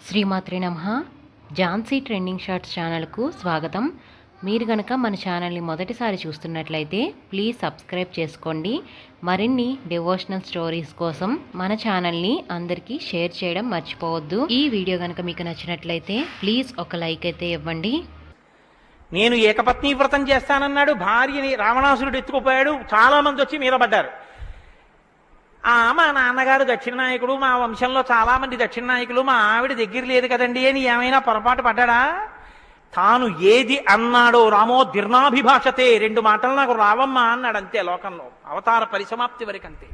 శ్రీమాత్రే నమః. Jhansi trending shorts ఛానల్కు స్వాగతం. మీరు గనక మన ఛానల్ని మొదటిసారి చూస్తున్నట్లయితే ప్లీజ్ సబ్స్క్రైబ్ చేసుకోండి. మరిన్ని డివోషనల్ స్టోరీస్ కోసం మన ఛానల్ని అందరికీ షేర్ చేయడం మర్చిపోవద్దు. ఈ వీడియో కనుక మీకు నచ్చినట్లయితే ప్లీజ్ ఒక లైక్ అయితే ఇవ్వండి. నేను ఏకపత్ని వ్రతం చేస్తానన్నాడు. భార్యని రావణాసురుడు ఎత్తుకుపోయాడు. చాలా మంది వచ్చి మీద పడ్డారు. మా నాన్నగారు దక్షిణ నాయకుడు, మా వంశంలో చాలా మంది దక్షిణ నాయకులు, మా ఆవిడ దగ్గర లేదు కదండి అని ఏమైనా పొరపాటు పడ్డాడా? తాను ఏది అన్నాడో రామో దీర్ణాభిభాషతే, 2 మాటలు నాకు రావమ్మా అన్నాడు. అంతే లోకంలో అవతార పరిసమాప్తి వరకంతే.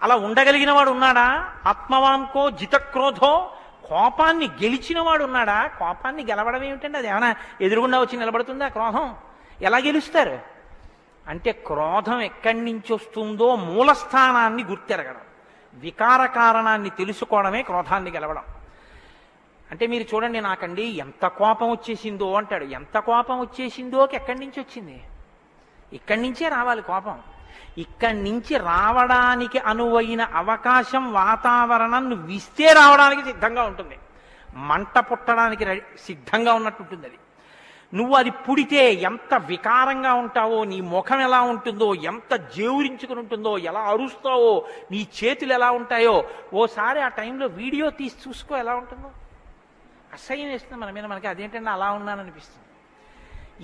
అలా ఉండగలిగిన వాడు ఉన్నాడా? ఆత్మవాంకో జితక్రోధో, కోపాన్ని గెలిచిన వాడు ఉన్నాడా? కోపాన్ని గెలవడం ఏమిటండి? అది ఏమైనా ఎదురుగుండా వచ్చి నిలబడుతుందా? క్రోధం ఎలా గెలుస్తారు అంటే, క్రోధం ఎక్కడి నుంచి వస్తుందో మూలస్థానాన్ని గుర్తెరగడం, వికార కారణాన్ని తెలుసుకోవడమే క్రోధాన్ని గెలవడం. అంటే మీరు చూడండి, నాకండి ఎంత కోపం వచ్చేసిందో అంటాడు. ఎంత కోపం వచ్చేసిందోకి ఎక్కడి నుంచి వచ్చింది? ఇక్కడి నుంచే రావాలి కోపం. ఇక్కడి నుంచి రావడానికి అనువైన అవకాశం, వాతావరణం నువ్వు ఇస్తే రావడానికి సిద్ధంగా ఉంటుంది. మంట పుట్టడానికి సిద్ధంగా ఉన్నట్టు ఉంటుంది అది. నువ్వు అది పుడితే ఎంత వికారంగా ఉంటావో, నీ ముఖం ఎలా ఉంటుందో, ఎంత జేవురించుకుని ఉంటుందో, ఎలా అరుస్తావో, నీ చేతులు ఎలా ఉంటాయో, ఓసారి ఆ టైంలో వీడియో తీసి చూసుకో ఎలా ఉంటుందో. అసహ్యం వేస్తుంది మన మీద. మనకి అదేంటంటే అలా ఉన్నాననిపిస్తుంది.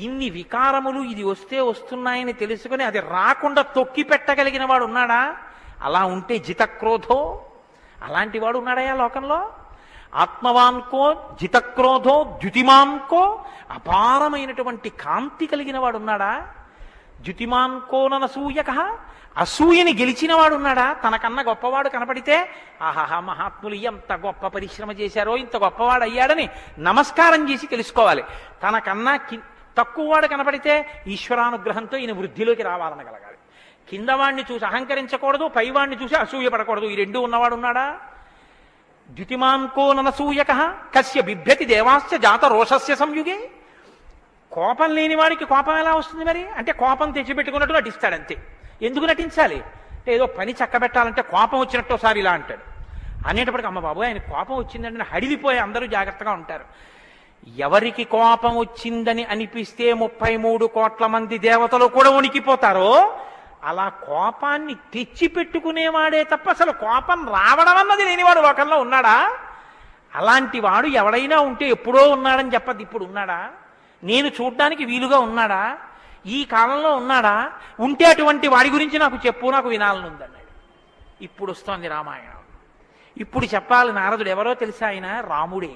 ఇన్ని వికారములు ఇది వస్తే వస్తున్నాయని తెలుసుకుని అది రాకుండా తొక్కి పెట్టగలిగిన వాడు ఉన్నాడా? అలా ఉంటే జితక్రోధో, అలాంటి వాడు ఉన్నాడయా లోకంలో? ఆత్మవాన్కో జితక్రోధో ద్యుతిమాన్కో, అపారమైనటువంటి కాంతి కలిగిన వాడు ఉన్నాడా? ద్యుతిమాన్కో ననసూయక, అసూయని గెలిచిన వాడు ఉన్నాడా? తనకన్నా గొప్పవాడు కనపడితే ఆహాహా మహాత్ములు ఎంత గొప్ప పరిశ్రమ చేశారో, ఇంత గొప్పవాడు అయ్యాడని నమస్కారం చేసి తెలుసుకోవాలి. తనకన్నా తక్కువవాడు కనపడితే ఈశ్వరానుగ్రహంతో ఈయన వృద్ధిలోకి రావాలనగలగాలి. కిందవాడిని చూసి అహంకరించకూడదు, పైవాడిని చూసి అసూయపడకూడదు. ఈ 2 ఉన్నవాడు ఉన్నాడా? ద్యుతిమాన్కో ననసూయక కస్య బిభ్యతి దేవాస్య జాత రోషస్య సంయుగే. కోపం లేని వాడికి కోపం ఎలా వస్తుంది మరి? అంటే కోపం తెచ్చిపెట్టుకున్నట్టు నటిస్తాడంతే. ఎందుకు నటించాలి అంటే, ఏదో పని చక్కబెట్టాలంటే కోపం వచ్చినట్టు ఒకసారి ఇలా అంటాడు. అనేటప్పటికి అమ్మ బాబు ఆయన కోపం వచ్చిందంటే హడిలిపోయి అందరూ జాగ్రత్తగా ఉంటారు. ఎవరికి కోపం వచ్చిందని అనిపిస్తే 33 కోట్ల మంది దేవతలు కూడా వణికిపోతారో, అలా కోపాన్ని తెచ్చిపెట్టుకునేవాడే తప్ప అసలు కోపం రావడం అన్నది లేనివాడు లోకంలో ఉన్నాడా? అలాంటి వాడు ఎవడైనా ఉంటే ఎప్పుడో ఉన్నాడని చెప్పద్దు. ఇప్పుడు ఉన్నాడా? నేను చూడ్డానికి వీలుగా ఉన్నాడా? ఈ కాలంలో ఉన్నాడా? ఉంటే అటువంటి వాడి గురించి నాకు చెప్పు, నాకు వినాలనుందన్నాడు. ఇప్పుడు వస్తోంది రామాయణం. ఇప్పుడు చెప్పాలి. నారదుడు ఎవరో తెలుసా? ఆయన రాముడే.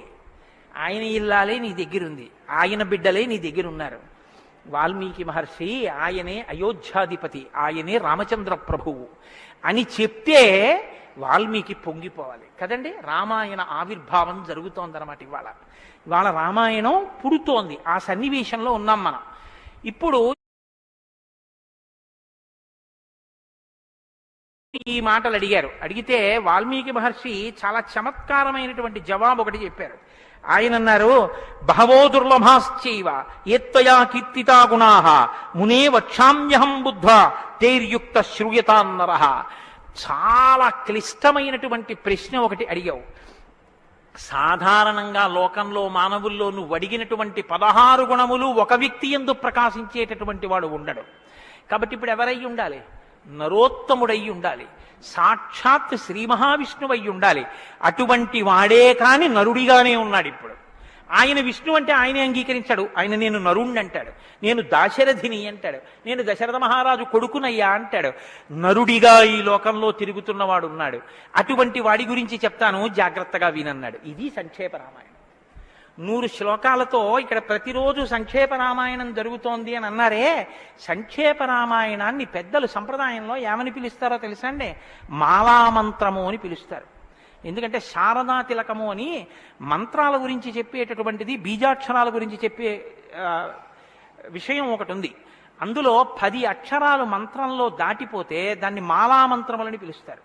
ఆయన ఇల్లాలే నీ దగ్గరుంది, ఆయన బిడ్డలే నీ దగ్గర ఉన్నారు. వాల్మీకి మహర్షి ఆయనే అయోధ్యాధిపతి, ఆయనే రామచంద్ర ప్రభువు అని చెప్తే వాల్మీకి పొంగిపోవాలి కదండి. రామాయణ ఆవిర్భావం జరుగుతోందన్నమాట. ఇవాళ రామాయణం పుడుతోంది. ఆ సన్నివేశంలో ఉన్నాం మనం. ఇప్పుడు ఈ మాటలు అడిగితే వాల్మీకి మహర్షి చాలా చమత్కారమైనటువంటి జవాబు ఒకటి చెప్పారు. ఆయన అన్నారు, బహవో దుర్లభాశ్చైవ ఏత్వయా కీర్తితా గుణాః మునే వక్షామ్యహం బుద్ధ్వా తైర్యుక్త శ్రూయతాన్నరః. చాలా క్లిష్టమైనటువంటి ప్రశ్న ఒకటి అడిగావు. సాధారణంగా లోకంలో మానవుల్లో నువ్వు అడిగినటువంటి 16 గుణములు ఒక వ్యక్తి యందు ప్రకాశించేటటువంటి వాడు ఉండడు. కాబట్టి ఇప్పుడు ఎవరై ఉండాలి? నరోత్తముడై ఉండాలి. సాక్షాత్ శ్రీ మహావిష్ణువై ఉండాలి. అటువంటి వాడే కాని నరుడిగానే ఉన్నాడు ఇప్పుడు. ఆయన విష్ణు అంటే ఆయనే అంగీకరించాడు. ఆయన నేను నరుణ్ణి అంటాడు, నేను దాశరథిని అంటాడు, నేను దశరథ మహారాజు కొడుకునయ్యా అంటాడు. నరుడిగా ఈ లోకంలో తిరుగుతున్నవాడు ఉన్నాడు. అటువంటి వాడి గురించి చెప్తాను, జాగ్రత్తగా వినన్నాడు. ఇది సంక్షేప రామాయణం. 100 శ్లోకాలతో ఇక్కడ ప్రతిరోజు సంక్షేప రామాయణం జరుగుతోంది అని అన్నారే. సంక్షేప రామాయణాన్ని పెద్దలు సంప్రదాయంలో ఏమని పిలుస్తారో తెలుసా అండి? మాలామంత్రము అని పిలుస్తారు. ఎందుకంటే శారదా తిలకము అని మంత్రాల గురించి చెప్పేటటువంటిది, బీజాక్షరాల గురించి చెప్పే విషయం ఒకటి ఉంది. అందులో 10 అక్షరాలు మంత్రంలో దాటిపోతే దాన్ని మాలామంత్రములని పిలుస్తారు.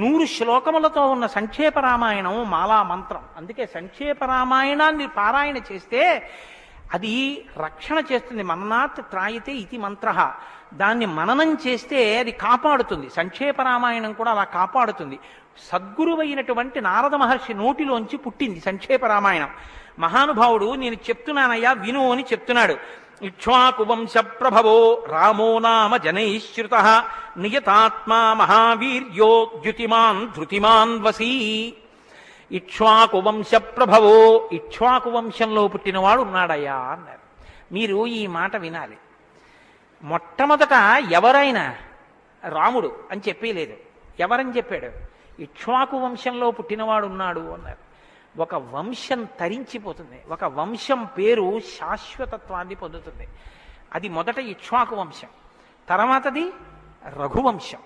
100 శ్లోకములతో ఉన్న సంక్షేప రామాయణం మాలా మంత్రం. అందుకే సంక్షేప రామాయణాన్ని పారాయణ చేస్తే అది రక్షణ చేస్తుంది. మననాత్ త్రాయితే ఇది మంత్ర. దాన్ని మననం చేస్తే అది కాపాడుతుంది. సంక్షేప రామాయణం కూడా అలా కాపాడుతుంది. సద్గురువైనటువంటి నారద మహర్షి నోటిలోంచి పుట్టింది సంక్షేప రామాయణం. మహానుభావుడు నేను చెప్తున్నానయ్యా విను అని చెప్తున్నాడు. ఇక్ష్వాకు వంశ ప్రభవో రామో నామ జనైశ్రుత నియతాత్మా మహావీర్యో ద్యుతిమాన్ ధృతిమాన్ వసీ. ఇక్ష్వాకు వంశ ప్రభవో, ఇక్ష్వాకు వంశంలో పుట్టినవాడు ఉన్నాడయ్యా అన్నారు. మీరు ఈ మాట వినాలి. మొట్టమొదట ఎవరైనా రాముడు అని చెప్పలేదు. ఎవరని చెప్పాడు? ఇక్ష్వాకు వంశంలో పుట్టినవాడు ఉన్నాడు అన్నారు. ఒక వంశం తరించిపోతుంది, ఒక వంశం పేరు శాశ్వతత్వాన్ని పొందుతుంది. అది మొదట ఇక్ష్వాకు వంశం, తర్వాతది రఘువంశం.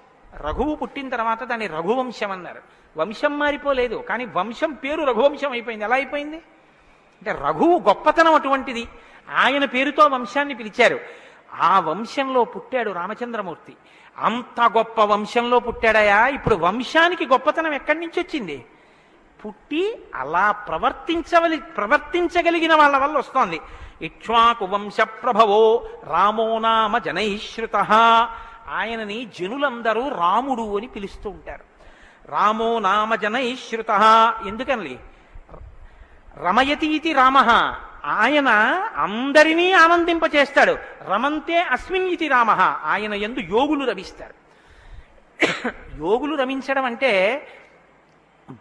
రఘువు పుట్టిన తర్వాత దాన్ని రఘువంశం అన్నారు. వంశం మారిపోలేదు, కానీ వంశం పేరు రఘువంశం అయిపోయింది. ఎలా అయిపోయింది అంటే రఘువు గొప్పతనం అటువంటిది, ఆయన పేరుతో వంశాన్ని పిలిచారు. ఆ వంశంలో పుట్టాడు రామచంద్రమూర్తి. అంత గొప్ప వంశంలో పుట్టాడయా. ఇప్పుడు వంశానికి గొప్పతనం ఎక్కడి నుంచి వచ్చింది? పుట్టి అలా ప్రవర్తించగలిగిన వాళ్ళ వల్ల వస్తోంది. ఇక్ష్వాకు వంశ ప్రభవో రామో నామ జనైశ్రుత. ఆయనని జనులందరూ రాముడు అని పిలుస్తూ ఉంటారు. రామో నామ జనైశ్రుత ఎందుకని? రమయతి ఇది రామ, ఆయన అందరినీ ఆనందింపచేస్తాడు. రమంతే అస్మిన్ ఇది రామ, ఆయన యందు యోగులు రమిస్తారు. యోగులు రమించడం అంటే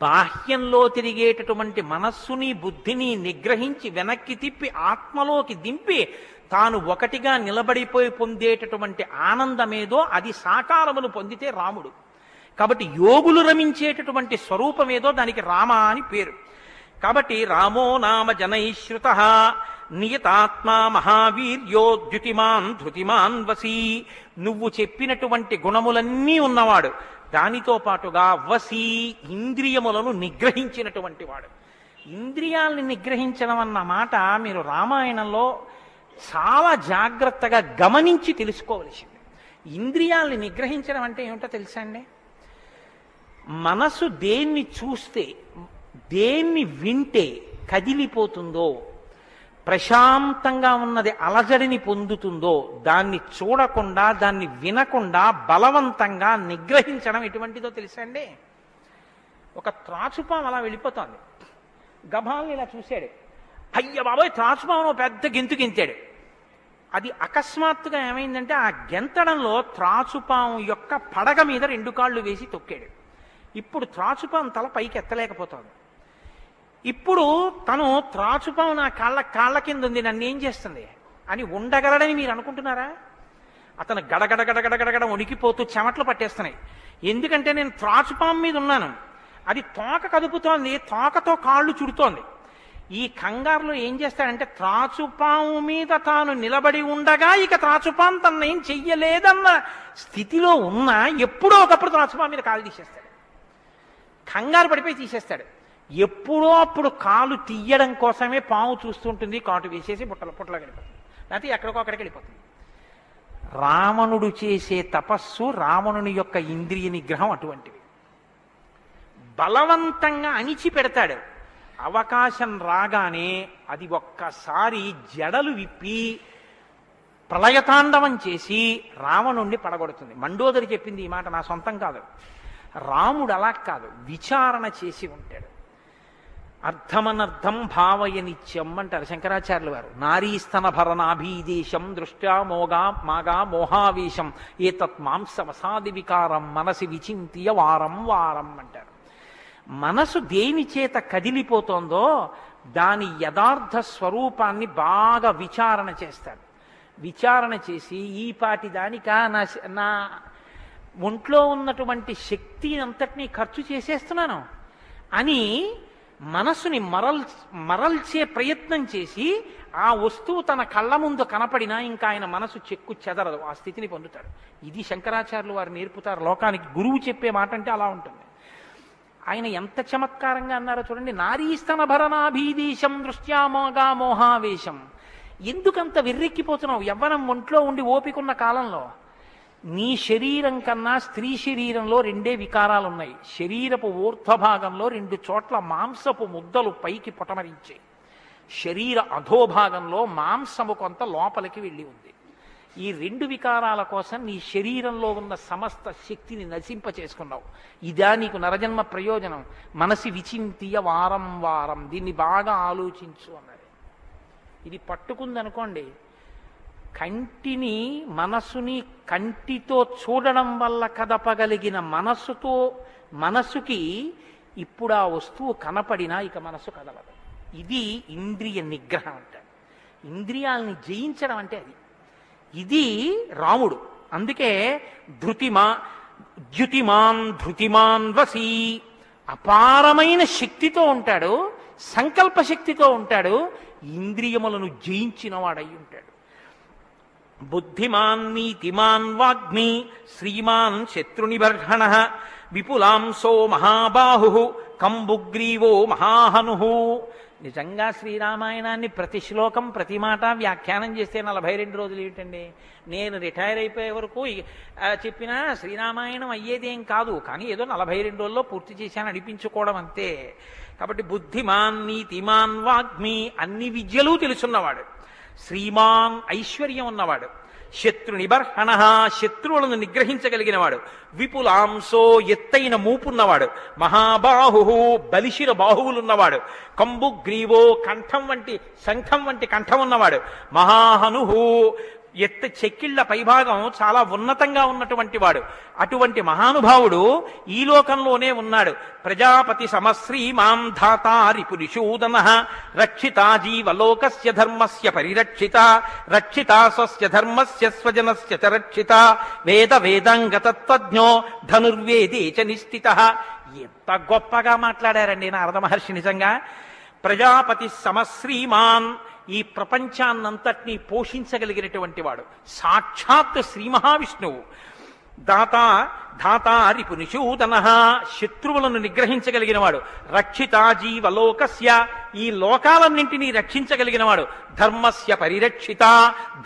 బాహ్యంలో తిరిగేటటువంటి మనస్సుని బుద్ధిని నిగ్రహించి వెనక్కి తిప్పి ఆత్మలోకి దింపి తాను ఒకటిగా నిలబడిపోయి పొందేటటువంటి ఆనందమేదో అది సాకారమును పొందితే రాముడు. కాబట్టి యోగులు రమించేటటువంటి స్వరూపమేదో దానికి రామ అని పేరు. కాబట్టి రామో నామ జనైశ్రుత నియతాత్మా మహావీర్యో ద్యుతిమాన్ ధృతిమాన్ వసీ. నువ్వు చెప్పినటువంటి గుణములన్నీ ఉన్నవాడు, దానితో పాటుగా వసీ ఇంద్రియములను నిగ్రహించినటువంటి వాడు. ఇంద్రియాల్ని నిగ్రహించడం అన్న మాట మీరు రామాయణంలో చాలా జాగ్రత్తగా గమనించి తెలుసుకోవలసింది. ఇంద్రియాల్ని నిగ్రహించడం అంటే ఏమిటో తెలుసా అండి? మనసు దేన్ని చూస్తే, దేన్ని వింటే కదిలిపోతుందో, ప్రశాంతంగా ఉన్నది అలజడిని పొందుతుందో దాన్ని చూడకుండా, దాన్ని వినకుండా బలవంతంగా నిగ్రహించడం ఎటువంటిదో తెలుసా అండి? ఒక త్రాచుపాము అలా వెళ్ళిపోతోంది, గభాల్ని ఇలా చూశాడు, అయ్య బాబోయ్ త్రాచుపామును పెద్ద గెంతు గెంతాడు. అది అకస్మాత్తుగా ఏమైందంటే ఆ గెంతడంలో త్రాచుపాము యొక్క పడగ మీద 2 కాళ్ళు వేసి తొక్కాడు. ఇప్పుడు త్రాచుపాము తల పైకి ఎత్తలేకపోతోంది. ఇప్పుడు తను త్రాచుపాము నా కాళ్ళ కింద ఉంది, నన్ను ఏం చేస్తుంది అని ఉండగలడని మీరు అనుకుంటున్నారా? అతను గడగడ వణికిపోతూ చెమట్లు పట్టేస్తున్నాయి. ఎందుకంటే నేను త్రాచుపాము మీద ఉన్నాను, అది తోక కదుపుతోంది, తోకతో కాళ్ళు చుడుతోంది. ఈ కంగారులో ఏం చేస్తాడంటే త్రాచుపాము మీద తాను నిలబడి ఉండగా ఇక త్రాచుపాము తన ఏం చెయ్యలేదన్న స్థితిలో ఉన్నా ఎప్పుడో ఒకప్పుడు త్రాచుపాము మీద కాలు తీసేస్తాడు, కంగారు పడిపోయి తీసేస్తాడు. ఎప్పుడో అప్పుడు కాలు తీయడం కోసమే పాము చూస్తుంటుంది, కాటు వేసేసి పుట్టలో గడిపోతుంది, లేకపోతే ఎక్కడికో అక్కడికి వెళ్ళిపోతుంది. రావణుడు చేసే తపస్సు, రావణుని యొక్క ఇంద్రియ నిగ్రహం అటువంటివి. బలవంతంగా అణిచిపెడతాడు. అవకాశం రాగానే అది ఒక్కసారి జడలు విప్పి ప్రళయతాండవం చేసి రావణుణ్ణి పడగొడుతుంది. మండోదరి చెప్పింది ఈ మాట, నా సొంతం కాదు. రాముడు అలా కాదు, విచారణ చేసి ఉంటాడు. అర్థమనర్థం భావయ నిత్యం అంటారు శంకరాచార్యులు వారు. నారీస్తన భరనాభీదేశం దృష్ట్యా మాగా మోహావేశం ఏతత్ మాంసవసాది వికారం మనసి విచింత్య వారం వారం అంటారు. మనసు దేని చేత కదిలిపోతోందో దాని యథార్థ స్వరూపాన్ని బాగా విచారణ చేస్తాడు. విచారణ చేసి ఈ పాటి దానికా నా ఒంట్లో ఉన్నటువంటి శక్తి అంతటినీ ఖర్చు చేసేస్తున్నాను అని మనసుని మరల్చే ప్రయత్నం చేసి ఆ వస్తువు తన కళ్ళ ముందు కనపడినా ఇంకా ఆయన మనసు చెక్కు చెదరదు, ఆ స్థితిని పొందుతాడు. ఇది శంకరాచార్యులు వారు నేర్పుతారు లోకానికి. గురువు చెప్పే మాట అంటే అలా ఉంటుంది. ఆయన ఎంత చమత్కారంగా అన్నారో చూడండి. నారీస్తన భరనాభీదేశం దృష్ట్యా మోగా మోహావేశం. ఎందుకంత వెర్రెక్కిపోతున్నావు? యవ్వనం ఒంట్లో ఉండి ఓపికన్న కాలంలో నీ శరీరం కన్నా స్త్రీ శరీరంలో 2 వికారాలు ఉన్నాయి. శరీరపు ఊర్ధ్వభాగంలో 2 చోట్ల మాంసపు ముద్దలు పైకి పొటమరించాయి. శరీర అధోభాగంలో మాంసము కొంత లోపలికి వెళ్ళి ఉంది. ఈ రెండు వికారాల కోసం నీ శరీరంలో ఉన్న సమస్త శక్తిని నశింప చేసుకున్నావు. ఇదా నీకు నరజన్మ ప్రయోజనం? మనసి విచింతియ వారం వారం, దీన్ని బాగా ఆలోచించు అన్నది. ఇది పట్టుకుందనుకోండి, కంటిని మనసుని కంటితో చూడడం వల్ల కదపగలిగిన మనసుకి ఇప్పుడు ఆ వస్తువు కనపడినా ఇక మనసు కదలదు. ఇది ఇంద్రియ నిగ్రహం అంటారు. ఇంద్రియాలని జయించడం అంటే అది. ఇది రాముడు. అందుకే ధృతిమాన్ వసీ, అపారమైన శక్తితో ఉంటాడు, సంకల్ప శక్తితో ఉంటాడు, ఇంద్రియములను జయించిన వాడై ఉంటాడు. బుద్ధిమాన్ నీతిమాన్ వాగ్మి శ్రీమాన్ శత్రునిబర్హణ విపులాంసో మహాబాహు కంబుగ్రీవో మహాహను. నిజంగా శ్రీరామాయణాన్ని ప్రతి శ్లోకం ప్రతి మాట వ్యాఖ్యానం చేస్తే 42 రోజులు ఏమిటండి? నేను రిటైర్ అయిపోయే వరకు చెప్పినా శ్రీరామాయణం అయ్యేదేం కాదు, కానీ ఏదో 42 రోజుల్లో పూర్తి చేశాను అనిపించుకోవడం అంతే. కాబట్టి బుద్ధిమాన్ నీతిమాన్ వాగ్మి, అన్ని విద్యలు తెలుసున్నవాడు, శ్రీమాన్ ఐశ్వర్యం ఉన్నవాడు, శత్రు నిబర్హణ శత్రువులను నిగ్రహించగలిగినవాడు, విపులాంసో ఎత్తైన మూపున్నవాడు, మహాబాహు బలిశిర బాహువులున్నవాడు, కంబుగ్రీవో శంఖం వంటి కంఠం ఉన్నవాడు, మహాహను చెక్కిళ్ల పైభాగం చాలా ఉన్నతంగా ఉన్నటువంటి వాడు. అటువంటి మహానుభావుడు ఈ లోకంలోనే ఉన్నాడు. ప్రజాపతి సమశ్రీమాం ధాతారి పురుషూదన రక్షితా జీవలోకస్య ధర్మస్య పరిరక్షిత రక్షితా స్వస్య ధర్మస్య స్వజనస్య చ రక్షిత వేదాంగతత్వజ్ఞో ధనుర్వేదే చ నిష్ఠితః. ఎంత గొప్పగా మాట్లాడారండి నారద మహర్షి. నిజంగా ప్రజాపతి సమశ్రీమాన్, ఈ ప్రపంచాన్నంతటినీ పోషించగలిగినటువంటి వాడు, సాక్షాత్ శ్రీ మహావిష్ణువు. ధాతారి పునిషూదన, శత్రువులను నిగ్రహించగలిగిన వాడు. రక్షితా జీవలోకస్య, ఈ లోకాలన్నింటినీ రక్షించగలిగిన వాడు. ధర్మస్య పరిరక్షిత,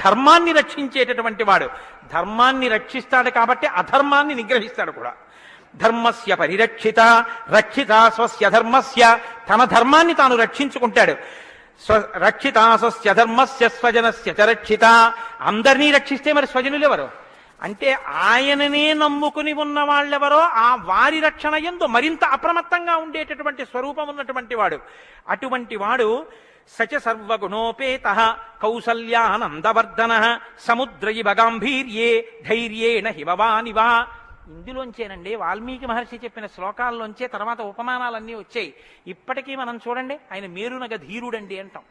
ధర్మాన్ని రక్షించేటటువంటి వాడు. ధర్మాన్ని రక్షిస్తాడు కాబట్టి అధర్మాన్ని నిగ్రహిస్తాడు కూడా. ధర్మస్య పరిరక్షిత రక్షిత స్వస్య ధర్మస్య, తన ధర్మాన్ని తాను రక్షించుకుంటాడు. రక్షిత స్వస్య ధర్మస్య స్వజనస్య చ రక్షిత, అందరినీ రక్షిస్తే మరి స్వజనులు ఎవరు అంటే ఆయననే నమ్ముకుని ఉన్న వాళ్ళెవరో ఆ వారి రక్షణ యందు మరింత అప్రమత్తంగా ఉండేటటువంటి స్వరూపం ఉన్నటువంటి వాడు. అటువంటి వాడు సచ సర్వగుణోపేత కౌసల్యానందవర్ధన సముద్ర ఇవ గాంభీర్యే ధైర్యేణ హిమవానివా. ఇందులోంచేనండి వాల్మీకి మహర్షి చెప్పిన శ్లోకాల్లోంచే తర్వాత ఉపమానాలన్నీ వచ్చాయి. ఇప్పటికీ మనం చూడండి, ఆయన మేరునగ ధీరుడండి అంటాం.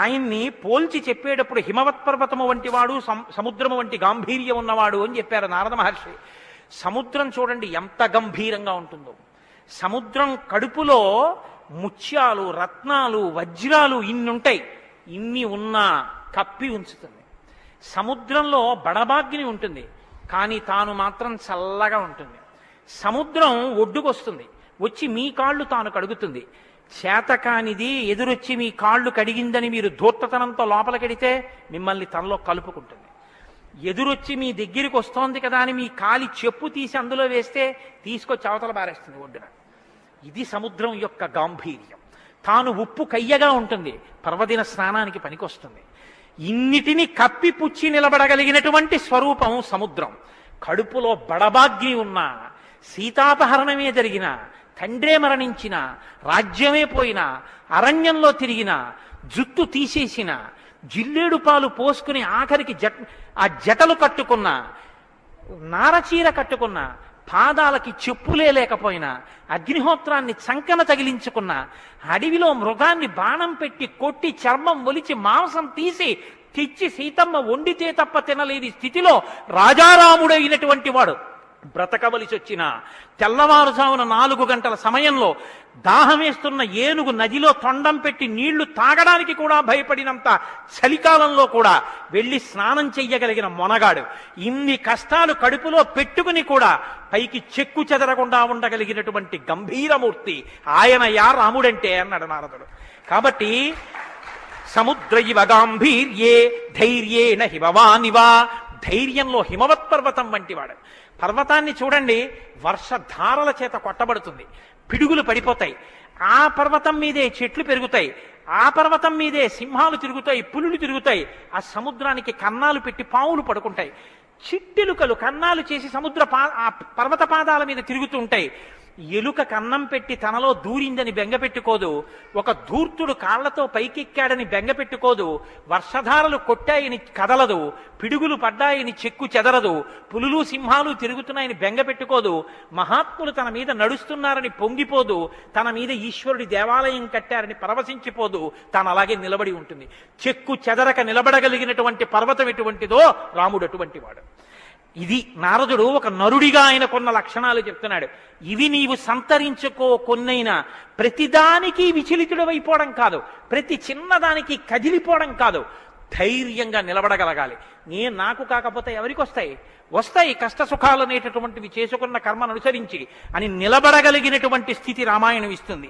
ఆయన్ని పోల్చి చెప్పేటప్పుడు హిమవత్ పర్వతము వంటి వాడు, సముద్రము వంటి గాంభీర్యం ఉన్నవాడు అని చెప్పారు నారద మహర్షి. సముద్రం చూడండి ఎంత గంభీరంగా ఉంటుందో. సముద్రం కడుపులో ముత్యాలు, రత్నాలు, వజ్రాలు ఇన్నుంటాయి. ఇన్ని ఉన్నా కప్పి ఉంచుతుంది. సముద్రంలో బడబాగ్ని ఉంటుంది, కానీ తాను మాత్రం చల్లగా ఉంటుంది. సముద్రం ఒడ్డుకొస్తుంది, వచ్చి మీ కాళ్ళు తాను కడుగుతుంది. చేతకానిది ఎదురొచ్చి మీ కాళ్ళు కడిగిందని మీరు ధూర్తతనంతో లోపలికెడితే మిమ్మల్ని తనలో కలుపుకుంటుంది. ఎదురొచ్చి మీ దగ్గరికి వస్తోంది కదా అని మీ కాలి చెప్పు తీసి అందులో వేస్తే తీసుకొచ్చి అవతల బారేస్తుంది ఒడ్డున. ఇది సముద్రం యొక్క గాంభీర్యం. తాను ఉప్పు కయ్యగా ఉంటుంది, పర్వదిన స్నానానికి పనికొస్తుంది. ఇన్నిటిని కప్పిపుచ్చి నిలబడగలిగినటువంటి స్వరూపం సముద్రం. కడుపులో బడబాగ్ని ఉన్న, సీతాపహరణమే జరిగిన, తండ్రే మరణించిన, రాజ్యమే పోయిన, అరణ్యంలో తిరిగిన, జుట్టు తీసేసిన, జిల్లేడు పాలు పోసుకుని ఆఖరికి ఆ జటలు కట్టుకున్న, నారచీర కట్టుకున్న, పాదాలకి చెప్పులే లేకపోయినా, అగ్నిహోత్రాన్ని చంకన తగిలించుకున్న, అడవిలో మృగాన్ని బాణం పెట్టి కొట్టి చర్మం ఒలిచి మాంసం తీసి తెచ్చి సీతమ్మ వండితే తప్ప తినలేని స్థితిలో రాజారాముడైనటువంటి వాడు బ్రతకవలసి వచ్చిన తెల్లవారుజామున 4 గంటల సమయంలో దాహమేస్తున్న ఏనుగు నదిలో తొండం పెట్టి నీళ్లు తాగడానికి కూడా భయపడినంత చలికాలంలో కూడా వెళ్ళి స్నానం చెయ్యగలిగిన మొనగాడు. ఇన్ని కష్టాలు కడుపులో పెట్టుకుని కూడా పైకి చెక్కు చెదరకుండా ఉండగలిగినటువంటి గంభీరమూర్తి ఆయన రాముడంటే అన్నాడు నారదుడు. కాబట్టి సముద్ర ఇవ గాంభీర్యే ధైర్యేణ హిమవానివా, ధైర్యంలో హిమవత్ పర్వతం వంటివాడు. పర్వతాన్ని చూడండి, వర్షధారల చేత కొట్టబడుతుంది, పిడుగులు పడిపోతాయి. ఆ పర్వతం మీదే చెట్లు పెరుగుతాయి, ఆ పర్వతం మీదే సింహాలు తిరుగుతాయి, పులులు తిరుగుతాయి, ఆ సముద్రానికి కన్నాలు పెట్టి పావులు పడుకుంటాయి. చిట్టెలుకలు కన్నాలు చేసి ఆ పర్వత పాదాల మీద తిరుగుతూ ఉంటాయి. ఎలుక కన్నం పెట్టి తనలో దూరిందని బెంగపెట్టుకోదు, ఒక ధూర్తుడు కాళ్లతో పైకెక్కాడని బెంగపెట్టుకోదు, వర్షధారలు కొట్టాయని కదలదు, పిడుగులు పడ్డాయని చెక్కు చెదరదు, పులులు సింహాలు తిరుగుతున్నాయని బెంగపెట్టుకోదు, మహాత్ములు తన మీద నడుస్తున్నారని పొంగిపోదు, తన మీద ఈశ్వరుడి దేవాలయం కట్టారని పరవశించిపోదు, తాను అలాగే నిలబడి ఉంటుంది. చెక్కు చెదరక నిలబడగలిగినటువంటి పర్వతం ఎటువంటిదో రాముడు అటువంటి వాడు. ఇది నారదుడు ఒక నరుడిగా ఆయన కొన్న లక్షణాలు చెప్తున్నాడు. ఇవి నీవు సంతరించుకో కొన్నైనా, ప్రతిదానికి విచలితుడవైపోవడం కాదు, ప్రతి చిన్నదానికి కదిలిపోవడం కాదు, ధైర్యంగా నిలబడగలగాలి. నాకు కాకపోతే ఎవరికి వస్తాయి? వస్తాయి కష్ట సుఖాలు అనేటటువంటివి చేసుకున్న కర్మను అనుసరించి అని నిలబడగలిగినటువంటి స్థితి రామాయణం ఇస్తుంది.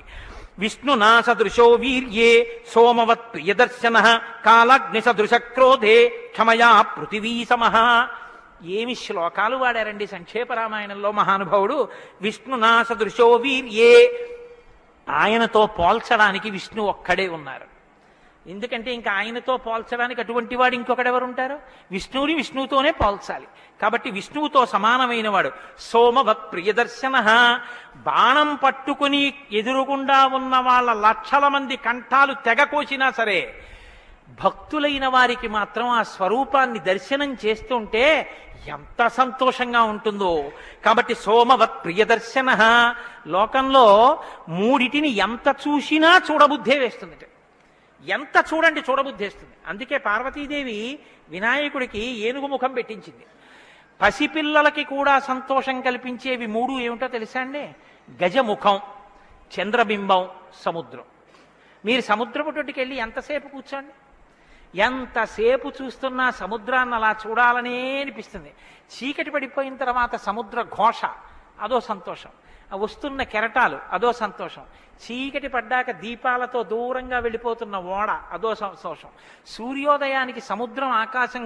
విష్ణునా సదృశో వీర్యే సోమవత్ ప్రియదర్శన కాలాగ్ని సదృశ క్రోధే క్షమయా పృథివీ సమః. ఏమి శ్లోకాలు వాడారండి సంక్షేప రామాయణంలో మహానుభావుడు. విష్ణునా సదృశో వీర్యే, ఆయనతో పోల్చడానికి విష్ణు ఒక్కడే ఉన్నారు. ఎందుకంటే ఇంకా ఆయనతో పోల్చడానికి అటువంటి వాడు ఇంకొకడెవరు ఉంటారు? విష్ణువుని విష్ణువుతోనే పోల్చాలి. కాబట్టి విష్ణువుతో సమానమైన వాడు. సోమవత్ ప్రియదర్శన, బాణం పట్టుకుని ఎదురుగుండా ఉన్న వాళ్ళ లక్షల మంది కంఠాలు తెగ కోసినా సరే భక్తులైన వారికి మాత్రం ఆ స్వరూపాన్ని దర్శనం చేస్తుంటే ఎంత సంతోషంగా ఉంటుందో. కాబట్టి సోమవత్ ప్రియదర్శన. లోకంలో మూడిటిని ఎంత చూసినా చూడబుద్ధే వేస్తుంది, ఎంత చూడండి చూడబుద్ధేస్తుంది. అందుకే పార్వతీదేవి వినాయకుడికి ఏనుగు ముఖం పెట్టించింది. పసిపిల్లలకి కూడా సంతోషం కల్పించేవి మూడు ఏమిటో తెలుసా అండి? గజముఖం, చంద్రబింబం, సముద్రం. మీరు సముద్రపు తొట్టుకి వెళ్ళి ఎంతసేపు కూర్చోండి, ఎంతసేపు చూస్తున్నా సముద్రాన్ని అలా చూడాలనే అనిపిస్తుంది. చీకటి పడిపోయిన తర్వాత సముద్ర ఘోష అదో సంతోషం, వస్తున్న కెరటాలు అదో సంతోషం, చీకటి పడ్డాక దీపాలతో దూరంగా వెళ్ళిపోతున్న ఓడ అదో సంతోషం, సూర్యోదయానికి సముద్రం ఆకాశం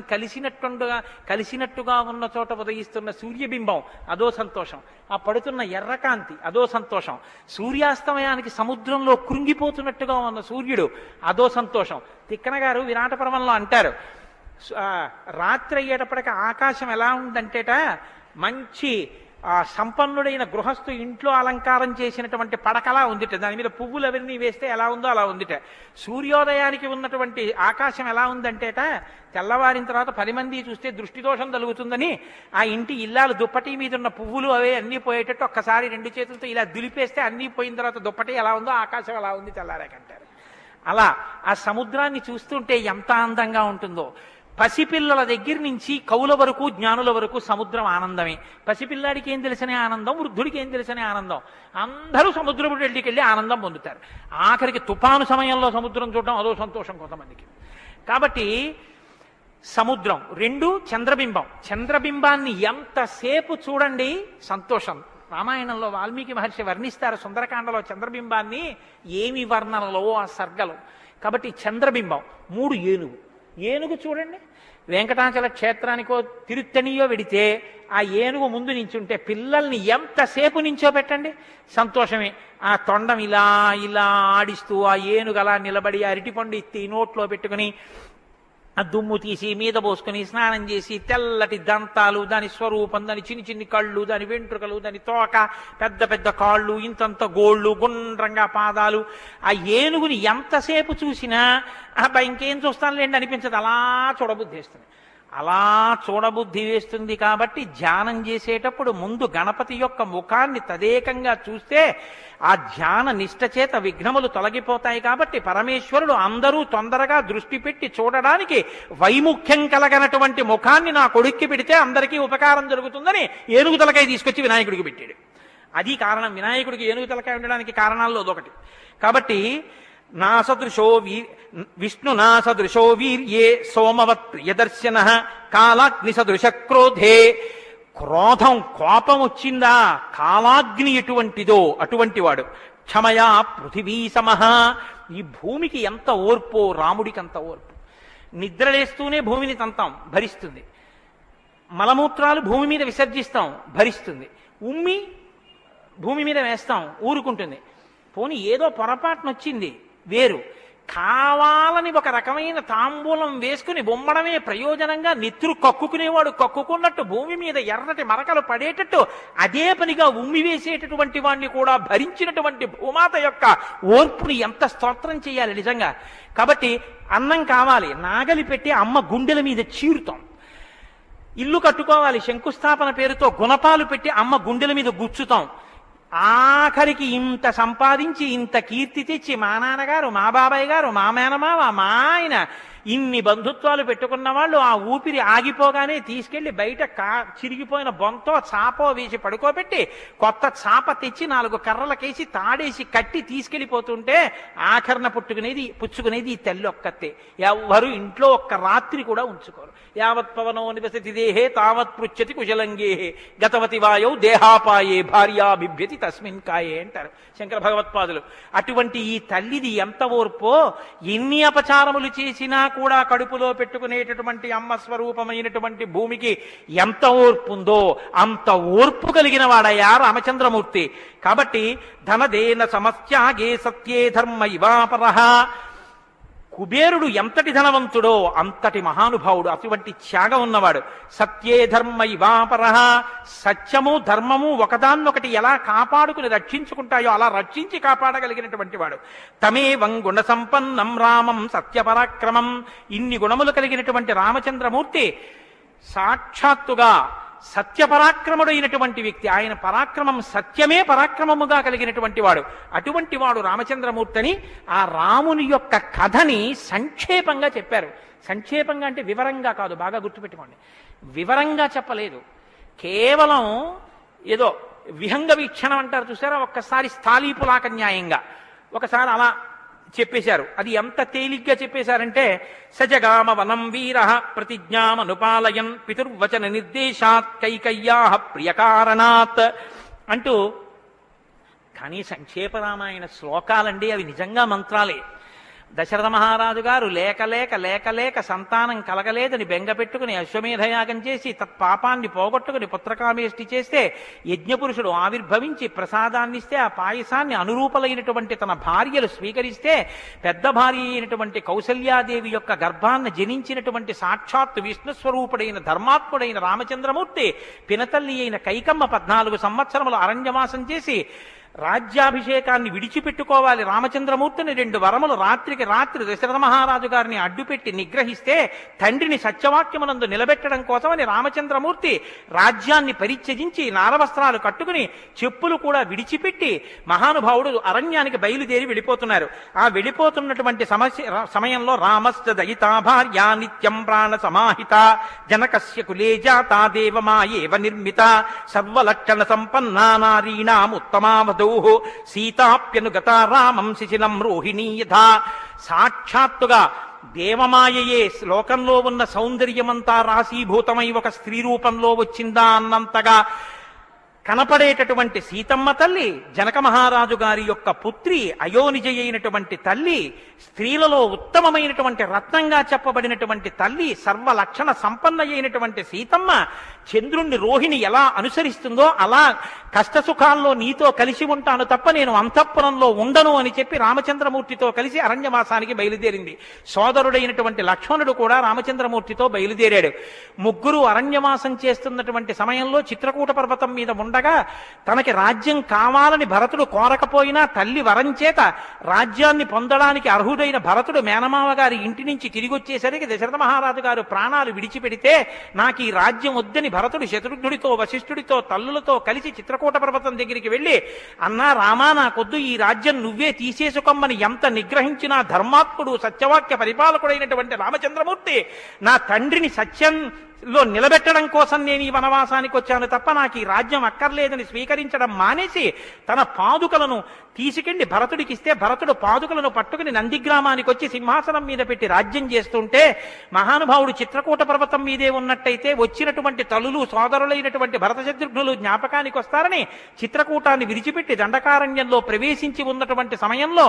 కలిసినట్టుగా ఉన్న చోట ఉదయిస్తున్న సూర్యబింబం అదో సంతోషం, ఆ పడుతున్న ఎర్రకాంతి అదో సంతోషం, సూర్యాస్తమయానికి సముద్రంలో కృంగిపోతున్నట్టుగా ఉన్న సూర్యుడు అదో సంతోషం. తిక్కన గారు విరాట పర్వంలో అంటారు, రాత్రి అయ్యేటప్పటికి ఆకాశం ఎలా ఉందంటేట మంచి సంపన్నుడైన గృహస్థు ఇంట్లో అలంకారం చేసినటువంటి పడకలా ఉందిట, దాని మీద పువ్వులు అవన్నీ వేస్తే ఎలా ఉందో అలా ఉందిట. సూర్యోదయానికి ఉన్నటువంటి ఆకాశం ఎలా ఉందంటేట, తెల్లవారిన తర్వాత 10 మంది చూస్తే దృష్టిదోషం కలుగుతుందని ఆ ఇంటి ఇల్లాలు దుప్పటి మీద ఉన్న పువ్వులు అవే అన్నీ పోయేటట్టు ఒక్కసారి 2 చేతులతో ఇలా దులిపేస్తే అన్నీ పోయిన తర్వాత దుప్పటి ఎలా ఉందో ఆకాశం ఎలా ఉంది తెల్లారాకంటారు. అలా ఆ సముద్రాన్ని చూస్తుంటే ఎంత అందంగా ఉంటుందో. పసిపిల్లల దగ్గర నుంచి కవుల వరకు జ్ఞానుల వరకు సముద్రం ఆనందమే. పసిపిల్లాడికి ఏం తెలిసనే ఆనందం, వృద్ధుడికి ఏం తెలిసనే ఆనందం. అందరూ సముద్రపు వెళ్ళికి వెళ్ళి ఆనందం పొందుతారు. ఆఖరికి తుఫాను సమయంలో సముద్రం చూడడం అదో సంతోషం కొంతమందికి. కాబట్టి సముద్రం 2, చంద్రబింబం. చంద్రబింబాన్ని ఎంతసేపు చూడండి సంతోషం. రామాయణంలో వాల్మీకి మహర్షి వర్ణిస్తారు సుందరకాండలో చంద్రబింబాన్ని, ఏమి వర్ణనలో ఆ సర్గలు. కాబట్టి చంద్రబింబం. 3 ఏనుగు చూడండి, వెంకటాచల క్షేత్రానికో తిరుత్తనియో వెడితే ఆ ఏనుగు ముందు నించుంటే పిల్లల్ని ఎంతసేపు నించో పెట్టండి సంతోషమే. ఆ తొండం ఇలా ఇలా ఆడిస్తూ ఆ ఏనుగు అలా నిలబడి అరటిపండు ఎత్తి నోట్లో పెట్టుకుని ఆ దుమ్ము తీసి మీద పోసుకుని స్నానం చేసి తెల్లటి దంతాలు, దాని స్వరూపం, దాని చిన్ని కళ్ళు, దాని వెంట్రుకలు, దాని తోక, పెద్ద పెద్ద కాళ్ళు, ఇంతంత గోళ్ళు, గుండ్రంగా పాదాలు. ఆ ఏనుగుని ఎంతసేపు చూసినా అబ్బా ఇంకేం చూస్తానులేండి అనిపించదు, అలా చూడబుద్ధి వేస్తుంది. అలా చూడబుద్ధి వేస్తుంది. కాబట్టి ధ్యానం చేసేటప్పుడు ముందు గణపతి యొక్క ముఖాన్ని తదేకంగా చూస్తే ఆ ధ్యాన నిష్ట చేత విఘ్నములు తొలగిపోతాయి. కాబట్టి పరమేశ్వరుడు అందరూ తొందరగా దృష్టి పెట్టి చూడడానికి వైముఖ్యం కలగనటువంటి ముఖాన్ని నా కొడుక్కి పెడితే అందరికీ ఉపకారం జరుగుతుందని ఏనుగు తలకాయ తీసుకొచ్చి వినాయకుడికి పెట్టాడు. అది కారణం, వినాయకుడికి ఏనుగు తలకాయ ఉండడానికి కారణాల్లో అదొకటి. కాబట్టి విష్ణునా సదృశో వీర్యే సోమవత్ ప్రియదర్శన కాలాగ్ని సదృశ క్రోధే. క్రోధం, కోపం వచ్చిందా, కాలాగ్ని ఎటువంటిదో అటువంటి వాడు. క్షమయా పృథివీ సమః. ఈ భూమికి ఎంత ఓర్పో రాముడికి అంత ఓర్పు. నిద్రలేస్తూనే భూమిని తంతాం, భరిస్తుంది. మలమూత్రాలు భూమి మీద విసర్జిస్తాం, భరిస్తుంది. ఉమ్మి భూమి మీద వేస్తాం, ఊరుకుంటుంది. పోనీ ఏదో పొరపాటున వచ్చింది వేరు, కావాలని ఒక రకమైన తాంబూలం వేసుకుని బొమ్మడమే ప్రయోజనంగా నెత్తురు కక్కుకునేవాడు కక్కుకున్నట్టు భూమి మీద ఎర్రటి మరకలు పడేటట్టు అదే పనిగా ఉమ్మి వేసేటటువంటి వాడిని కూడా భరించినటువంటి భూమాత యొక్క ఓర్పుని ఎంత స్తోత్రం చేయాలి నిజంగా. కాబట్టి అన్నం కావాలి, నాగలి పెట్టి అమ్మ గుండెల మీద చీరుతాం. ఇల్లు కట్టుకోవాలి, శంకుస్థాపన పేరుతో గుణపాలు పెట్టి అమ్మ గుండెల మీద గుచ్చుతాం. ఆఖరికి ఇంత సంపాదించి ఇంత కీర్తి తెచ్చి మా నాన్నగారు, మా బాబాయ్ గారు, మా మేనమావ, మా ఆయన ఇన్ని బంధుత్వాలు పెట్టుకున్న వాళ్ళు ఆ ఊపిరి ఆగిపోగానే తీసుకెళ్లి బయట చిరిగిపోయిన బొంతో చాపో వేసి పడుకోబెట్టి కొత్త చాప తెచ్చి 4 కర్రలకేసి తాడేసి కట్టి తీసుకెళ్లిపోతుంటే ఆఖరణ పుచ్చుకునేది ఈ తల్లి ఒక్కతే. ఎవ్వరు ఇంట్లో ఒక్క రాత్రి కూడా ఉంచుకోరు. యావత్ పవనో నివసతి దేహే తావత్ పృచ్చతి కుశలంగేహే గతవతి వాయౌ దేహాపాయే భార్యా బిభ్యతి తస్మిన్ కాయే అంటారు శంకర భగవత్పాదులు. అటువంటి ఈ తల్లిది ఎంత ఓర్పో, ఎన్ని అపచారములు చేసినా కూడా కడుపులో పెట్టుకునేటటువంటి అమ్మ స్వరూపమైనటువంటి భూమికి ఎంత ఓర్పుందో అంత ఓర్పు కలిగిన వాడయ్యా రామచంద్రమూర్తి. కాబట్టి ధనదేన సమస్యాగే సత్యే ధర్మ ఇవాపరః. కుబేరుడు ఎంతటి ధనవంతుడో అంతటి మహానుభావుడు, అటువంటి త్యాగం ఉన్నవాడు. సత్యే ధర్మ ఇవాపరః. సత్యము ధర్మము ఒకదాన్నొకటి ఎలా కాపాడుకుని రక్షించుకుంటాయో అలా రక్షించి కాపాడగలిగినటువంటి వాడు. తమేవం గుణ సంపన్నం రామం సత్యపరాక్రమం. ఇన్ని గుణములు కలిగినటువంటి రామచంద్రమూర్తి సాక్షాత్తుగా సత్యపరాక్రముడైనటువంటి వ్యక్తి. ఆయన పరాక్రమం సత్యమే పరాక్రమముగా కలిగినటువంటి వాడు. అటువంటి వాడు రామచంద్రమూర్తిని ఆ రాముని యొక్క కథని సంక్షేపంగా చెప్పారు. సంక్షేపంగా అంటే వివరంగా కాదు, బాగా గుర్తుపెట్టుకోండి. వివరంగా చెప్పలేదు, కేవలం ఏదో విహంగ వీక్షణం అంటారు చూసారా, ఒక్కసారి స్థాళీపులాక న్యాయంగా ఒకసారి అలా చెప్పేశారు. అది ఎంత తేలిగ్గా చెప్పేశారంటే సజగామ వనం వీర ప్రతిజ్ఞామనుపాలయన్ పితుర్వచన నిర్దేశాత్ కైకయ్యా ప్రియకారణాత్ అంటూ. కానీ సంక్షేప రామాయణ శ్లోకాలండి, అవి నిజంగా మంత్రాలే. దశరథ మహారాజు గారు లేక లేక లేక లేక సంతానం కలగలేదని బెంగ పెట్టుకుని అశ్వమేధయాగం చేసి తత్పాపాన్ని పోగొట్టుకుని పుత్రకామేష్టి చేస్తే యజ్ఞపురుషుడు ఆవిర్భవించి ప్రసాదాన్నిస్తే ఆ పాయసాన్ని అనురూపలైనటువంటి తన భార్యలు స్వీకరిస్తే పెద్ద భార్య అయినటువంటి కౌసల్యాదేవి యొక్క గర్భాన్ని జనించినటువంటి సాక్షాత్తు విష్ణుస్వరూపుడైన ధర్మాత్ముడైన రామచంద్రమూర్తి పినతల్లి అయిన కైకమ్మ 14 సంవత్సరములు అరణ్యవాసం చేసి రాజ్యాభిషేకాన్ని విడిచిపెట్టుకోవాలి రామచంద్రమూర్తిని 2 వరములు రాత్రికి రాత్రి దశరథ మహారాజు గారిని అడ్డుపెట్టి నిగ్రహిస్తే తండ్రిని సత్యవాక్యమునందు నిలబెట్టడం కోసమని రామచంద్రమూర్తి రాజ్యాన్ని పరిత్యజించి నారవస్త్రాలు కట్టుకుని చెప్పులు కూడా విడిచిపెట్టి మహానుభావుడు అరణ్యానికి బయలుదేరి వెళ్ళిపోతున్నారు. ఆ వెళ్ళిపోతున్నటువంటి సమయంలో రామశ్చ దయితా భార్య నిత్యం ప్రాణ సమాహిత జనకస్య కులే జాతా దేవమాయేవ నిర్మిత సర్వలక్షణ సంపన్నా నారీణాం ఉత్తమావధ సీతాప్యనుగత రామం శిశిలం రోహిణీ యథా. సాక్షాత్తుగా దేవమాయయే లోకంలో ఉన్న సౌందర్యమంతా రాశీభూతమై ఒక స్త్రీ రూపంలో వచ్చిందా అన్నంతగా కనపడేటటువంటి సీతమ్మ తల్లి, జనక మహారాజు గారి యొక్క పుత్రి, అయోనిజ అయినటువంటి తల్లి, స్త్రీలలో ఉత్తమమైనటువంటి రత్నంగా చెప్పబడినటువంటి తల్లి, సర్వలక్షణ సంపన్న అయినటువంటి సీతమ్మ చంద్రుణ్ణి రోహిణి ఎలా అనుసరిస్తుందో అలా కష్టసుఖాల్లో నీతో కలిసి ఉంటాను తప్ప నేను అంతఃపురంలో ఉండను అని చెప్పి రామచంద్రమూర్తితో కలిసి అరణ్యవాసానికి బయలుదేరింది. సోదరుడైనటువంటి లక్ష్మణుడు కూడా రామచంద్రమూర్తితో బయలుదేరాడు. ముగ్గురు అరణ్యవాసం చేస్తున్నటువంటి సమయంలో చిత్రకూట పర్వతం మీద ఉండగా తనకి రాజ్యం కావాలని భరతుడు కోరకపోయినా తల్లి వరం చేత రాజ్యాన్ని పొందడానికి అర్హుడైన భరతుడు మేనమామ గారి ఇంటి నుంచి తిరిగి వచ్చేసరికి దశరథ మహారాజు గారు ప్రాణాలు విడిచిపెడితే నాకు ఈ రాజ్యం వద్దని భరతుడు శత్రుఘ్నుడితో వశిష్ఠుడితో తల్లులతో కలిసి చిత్రకూట పర్వతం దగ్గరికి వెళ్ళి అన్నా రామా నాకొద్దు, ఈ రాజ్యం నువ్వే తీసేసుకోమని ఎంత నిగ్రహించినా ధర్మాత్ముడు సత్యవాక్య పరిపాలకుడైనటువంటి రామచంద్రమూర్తి నా తండ్రిని సత్యంలో నిలబెట్టడం కోసం నేను ఈ వనవాసానికి వచ్చాను తప్ప నాకు ఈ రాజ్యం అక్కర్లేదని స్వీకరించడం మానేసి తన పాదుకలను తీసుకెళ్లి భరతుడికి ఇస్తే భరతుడు పాదుకలను పట్టుకుని నందిగ్రామానికి వచ్చి సింహాసనం మీద పెట్టి రాజ్యం చేస్తుంటే మహానుభావుడు చిత్రకూట పర్వతం మీదే ఉన్నట్టయితే వచ్చినటువంటి తల్లులు సోదరులైనటువంటి భరత శత్రుఘ్నులు జ్ఞాపకానికి వస్తారని చిత్రకూటాన్ని విడిచిపెట్టి దండకారణ్యంలో ప్రవేశించి ఉన్నటువంటి సమయంలో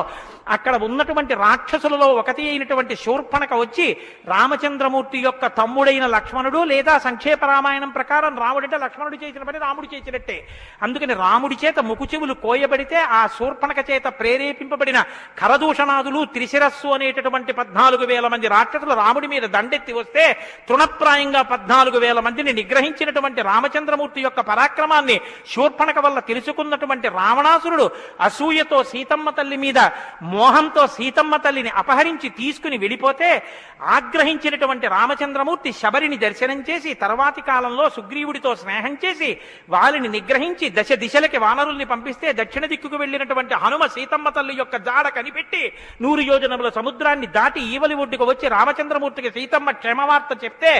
అక్కడ ఉన్నటువంటి రాక్షసులలో ఒకటి అయినటువంటి శూర్పణక వచ్చి రామచంద్రమూర్తి యొక్క తమ్ముడైన లక్ష్మణుడు లేదా సంక్షేప రామాయణం ప్రకారం రాముడంటే లక్ష్మణుడు చేసిన పని రాముడు చేసినట్టే. అందుకని రాముడి చేత ముకుచెవులు కోయబడితే ఆ శూర్పణక చేత ప్రేరేపింపబడిన కరదూషణాదులు త్రిశిరస్సు అనేటటువంటి 14,000 మంది రాక్షసులు రాముడి మీద దండెత్తి వస్తే తృణప్రాయంగా 14,000 మందిని నిగ్రహించినటువంటి రామచంద్రమూర్తి యొక్క పరాక్రమాన్ని శూర్పణక వల్ల తెలుసుకున్నటువంటి రావణాసురుడు అసూయతో సీతమ్మ తల్లి మీద మోహంతో సీతమ్మ తల్లిని అపహరించి తీసుకుని వెళ్ళిపోతే ఆగ్రహించినటువంటి రామచంద్రమూర్తి శబరిని దర్శనం చేసి తర్వాతి కాలంలో సుగ్రీవుడితో స్నేహం చేసి వారిని నిగ్రహించి దశ దిశలకి వానరుల్ని పంపిస్తే దక్షిణ దిక్కుకు వెళ్ళినటువంటి హనుమ సీతమ్మ తల్లి యొక్క జాడ కనిపెట్టి 100 యోజనముల సముద్రాన్ని దాటి ఈవలి ఒడ్డుకు వచ్చి రామచంద్రమూర్తికి సీతమ్మ క్షేమవార్త చెప్తే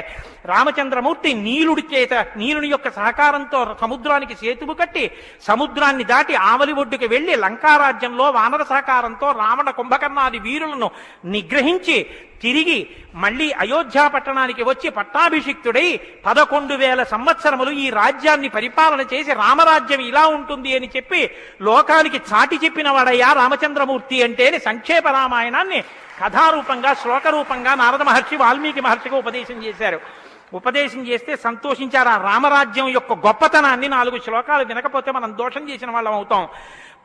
రామచంద్రమూర్తి నీలుని యొక్క సహకారంతో సముద్రానికి సేతువు కట్టి సముద్రాన్ని దాటి ఆవలి ఒడ్డుకు వెళ్లి లంకారాజ్యంలో వానర సహకారంతో రావణ కుంభకర్ణాది వీరులను నిగ్రహించి తిరిగి మళ్లీ అయోధ్యా పట్టణానికి వచ్చి పట్టాభిషిక్తుడై 11,000 సంవత్సరములు ఈ రాజ్యాన్ని పరిపాలన చేసి రామరాజ్యం ఇలా ఉంటుంది అని చెప్పి లోకానికి చాటి చెప్పిన వాడయ్యా రామచంద్రమూర్తి అంటే సంక్షేప రామాయణాన్ని కథారూపంగా శ్లోకరూపంగా నారద మహర్షి వాల్మీకి మహర్షిగా ఉపదేశం చేశారు. ఉపదేశం చేస్తే సంతోషించారు. ఆ రామరాజ్యం యొక్క గొప్పతనాన్ని 4 శ్లోకాలు వినకపోతే మనం దోషం చేసిన వాళ్ళం అవుతాం.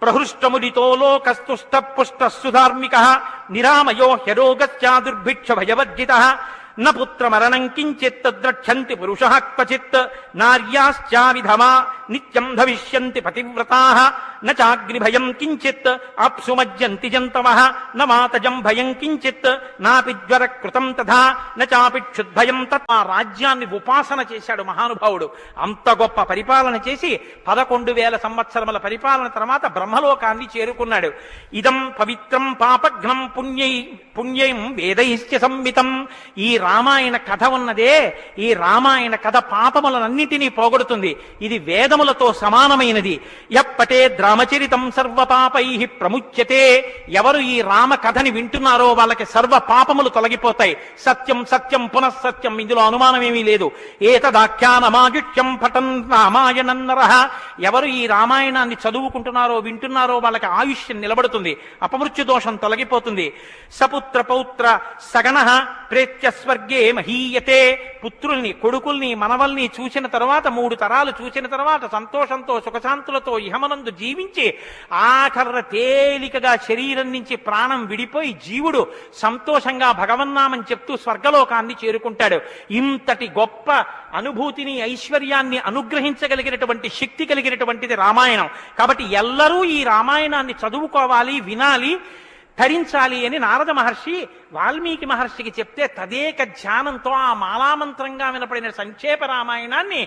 ప్రహృష్టముదితో లోకస్తుష్ట పుష్ట సుధార్మిక నిరామయో హ్యరోగశ్చా దుర్భిక్ష భయవర్జిత న పుత్రమరణం కించిత్ ద్రక్షంతి పురుషః క్వచిత్ నార్యాశ్చా విధమా నిత్యం భవిష్యంతి పతివ్రతాః న చాగ్నిభయం కించిత్ ఆప్సుమజ్యంతి జంతవః న మాతజం భయం కించిత్ నాపి జ్వర కృతం తథా న చాపి క్షుద్భయం తత్. ఆ రాజ్యాన్ని ఉపాసన చేశాడు మహానుభావుడు. అంత గొప్ప పరిపాలన చేసి 11,000 సంవత్సరముల పరిపాలన తర్వాత బ్రహ్మలోకాన్ని చేరుకున్నాడు. ఇదం పవిత్రం పాపఘ్నం పుణ్యం వేదైశ్చ సంవితం. ఈ రామాయణ కథ ఉన్నదే, ఈ రామాయణ కథ పాపములన్నిటినీ పోగొడుతుంది. ఇది వేదములతో సమానమైనది. యప్పటే రామచరితం సర్వపాపై ప్రముచ్యతే. ఎవరు ఈ రామ కథని వింటున్నారో వాళ్ళకి సర్వ పాపములు తొలగిపోతాయి. సత్యం సత్యం పునఃసత్యం, ఇందులో అనుమానమేమీ లేదు. ఏతదాఖ్యానమాయుష్యం పఠన్ రామాయణం నరః. ఎవరు ఈ రామాయణాన్ని చదువుకుంటున్నారో వింటున్నారో వాళ్ళకి ఆయుష్యం నిలబడుతుంది, అపమృత్యు దోషం తొలగిపోతుంది. సపుత్ర పౌత్ర సగణః ప్రేత్య స్వర్గే మహీయతే. పుత్రుల్ని కొడుకుల్ని మనవల్ని చూసిన తర్వాత 3 తరాలు చూసిన తర్వాత సంతోషంతో సుఖశాంతులతో ఇహమనందు జీవించి ఆఖర తేలికగా శరీరం నుంచి ప్రాణం విడిపోయి జీవుడు సంతోషంగా భగవన్నామని చెప్తూ స్వర్గలోకాన్ని చేరుకుంటాడు. ఇంతటి గొప్ప అనుభూతిని ఐశ్వర్యాన్ని అనుగ్రహించగలిగినటువంటి శక్తి కలిగినటువంటిది రామాయణం. కాబట్టి ఎల్లరూ ఈ రామాయణాన్ని చదువుకోవాలి, వినాలి, ధరించాలి అని నారద మహర్షి వాల్మీకి మహర్షికి చెప్తే తదేక ధ్యానంతో ఆ మాలామంత్రంగా వినపడిన సంక్షేప రామాయణాన్ని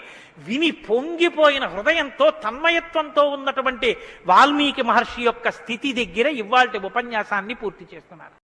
విని పొంగిపోయిన హృదయంతో తన్మయత్వంతో ఉన్నటువంటి వాల్మీకి మహర్షి యొక్క స్థితి దగ్గర ఇవాల్టి ఉపన్యాసాన్ని పూర్తి చేస్తున్నారు.